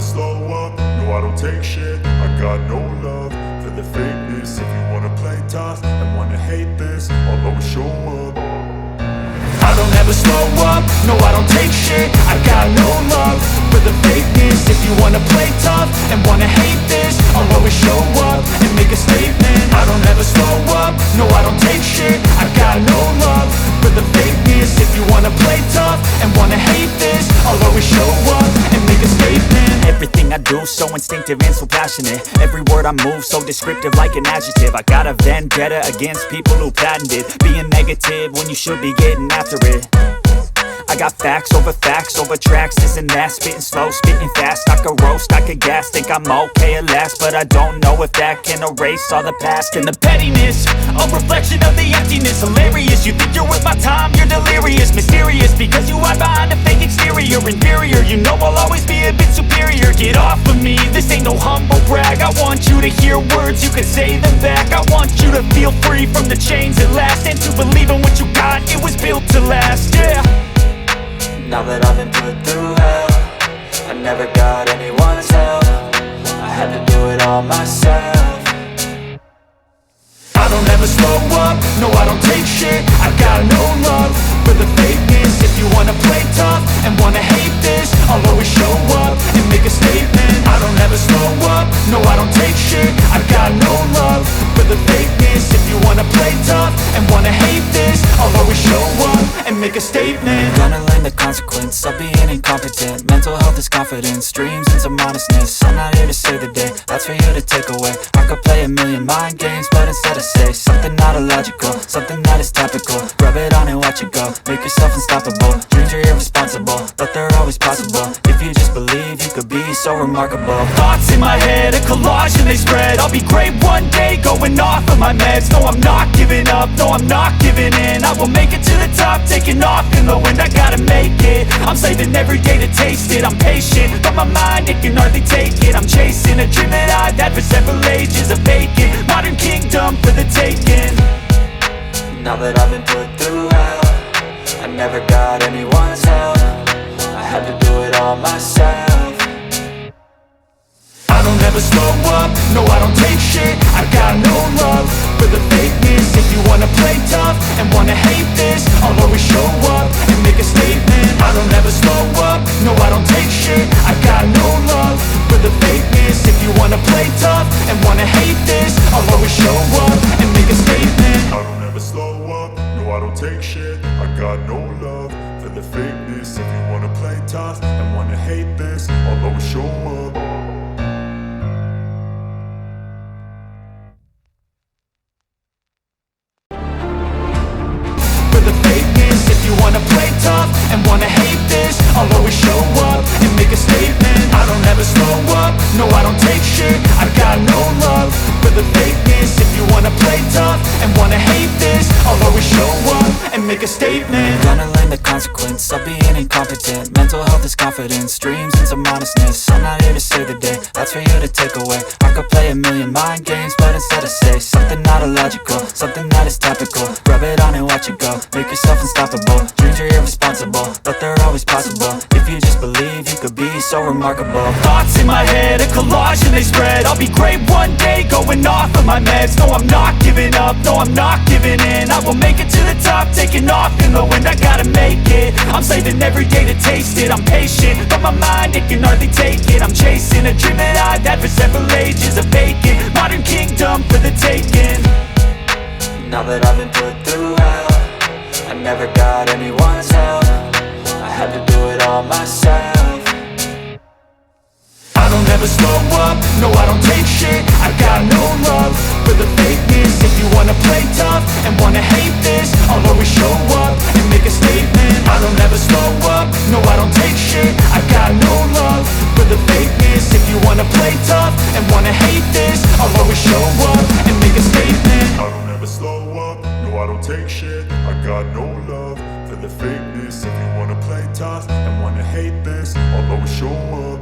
slow up, no I don't take shit. I got no love for the fakeness. If you wanna play tough and wanna hate this, I'll always show up. I don't ever slow up, no I don't take shit. I got no love for the fakeness. If you wanna play tough and wanna hate this, I'll always show up and make a statement. I don't ever slow up, no I don't take shit. I got no love for the fakeness. If you wanna play tough and wanna hate this, I'll always show up and make a statement. Everything I do so instinctive and so passionate. Every word I move so descriptive like an adjective. I got a vendetta against people who patented being negative when you should be getting after it. I got facts over tracks, this and that. Spitting slow, spitting fast. I could roast, I could gas. Think I'm okay at last, but I don't know if that can erase all the past. And the pettiness, a reflection of the emptiness. Hilarious, you think you're worth my time, you're delirious. Mysterious, because you hide behind a fake exterior. Inferior, you know I'll always be a bit superior. Get off of me, this ain't no humble brag. I want you to hear words, you can say them back. I want you to feel free from the chains at last, and to believe in what you got, it was built to last, yeah. Now that I've been put through hell, I never got anyone's help. I had to do it all myself. I don't ever slow up, no I don't take shit. I got no love for the fakeness. If you wanna play tough and wanna hate this, I'll always show up and make a statement. I don't ever slow up, no I don't take shit. I got no love for the fakeness. If you wanna play tough and wanna hate this, I'll always show up and make a statement. Gonna learn the consequence of being incompetent. Mental health is confidence, dreams and some honestness. I'm not here to save the day, that's for you to take away. I could play a million mind games, but instead I say something not illogical, something that is topical. Rub it on and watch it go, make yourself unstoppable. Dreams are irresponsible, but they're always possible. If you just believe, you could be so remarkable. Thoughts in my head, a collage and they spread. I'll be great one day, going off of my meds. No, I'm not giving up, no, I'm not giving in. I will make it to the top, taking off in the wind. I gotta make it, I'm saving every day to taste it. I'm patient, but my mind, it can hardly take it. I'm chasing a dream that I've had for several ages. A vacant, modern kingdom for the taking. Now that I've been put through hell, I never got anyone's help. I had to do it all myself. I don't ever slow up, no I don't take shit. I got no love for the fakeness. If you wanna play tough and wanna hate this, I'll always show up and make a statement. I don't ever slow up, no I don't take shit. I got no love for the fakeness. If you wanna play tough and wanna hate this, I'll always show up and make a statement. I don't ever slow up, no I don't take shit. I got no love for the fakeness. If you wanna play tough and wanna hate this, I'll always show up. If you wanna play tough and wanna hate this, I'll always show up and make a statement. I don't ever slow up, no I don't take shit. I got no love for the fakeness. If you wanna play tough and wanna hate this, I'll always show up and make a statement. Gonna learn the consequence of being incompetent. Mental health is confidence, dreams and some honestness. I'm not here to save the day, that's for you to take away. I could play a million mind games, but instead I say something not illogical, something that is topical. Rub it on and watch it go, make yourself unstoppable. Dreams are irresponsible, but they're always possible. If you just believe, you could be so remarkable. Thoughts in my head, a collage and they spread. I'll be great one day, going off of my meds. No, I'm not giving up, no, I'm not giving in. I will make it to the top, taking off in the wind. I gotta make it, I'm saving every day to taste it. I'm patient, but my mind, it can hardly take it. I'm chasing a dream that I've had for several ages. A vacant, modern kingdom for the taking. Now that I've been put through hell, I never got anyone's help. I had to do it all myself. I don't ever slow up, no I don't take shit. I got no love for the fakeness. If you wanna play tough and wanna hate this, I'll always show up and make a statement. I don't ever slow up, no I don't take shit. I got no love for the fakeness. If you wanna play tough and wanna hate this, I'll always show up and make a statement. I don't ever slow up, no I don't take shit. I got no love for the fakeness. If you wanna play tough and wanna hate this, I'll always show up.